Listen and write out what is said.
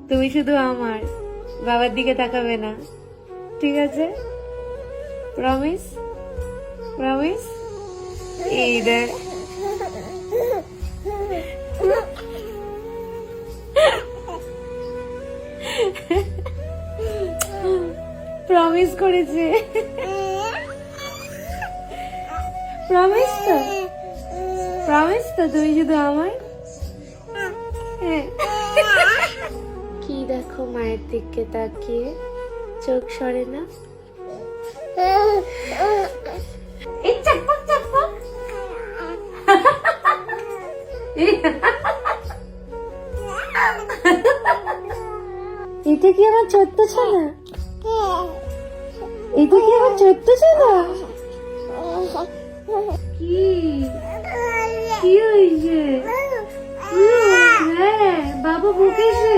তুমি শুধু আমার, বাবার দিকে তাকাবে না, ঠিক আছে? প্রমিস? প্রমিস? এই দেখ, প্রমিস করেছে। প্রমিস তো? প্রমিস তো তুমি শুধু আমার? হ্যাঁ। কি দেখো মায়ের দিকে তাকিয়ে, চোখ সরে না? এই চাপক চাপক। এটা কি আমার ছোট্ট ছানা? এটা কি আমার ছোট্ট ছানা? কি কি হয়েছে? হ্যাঁ, বাবা বকেছে।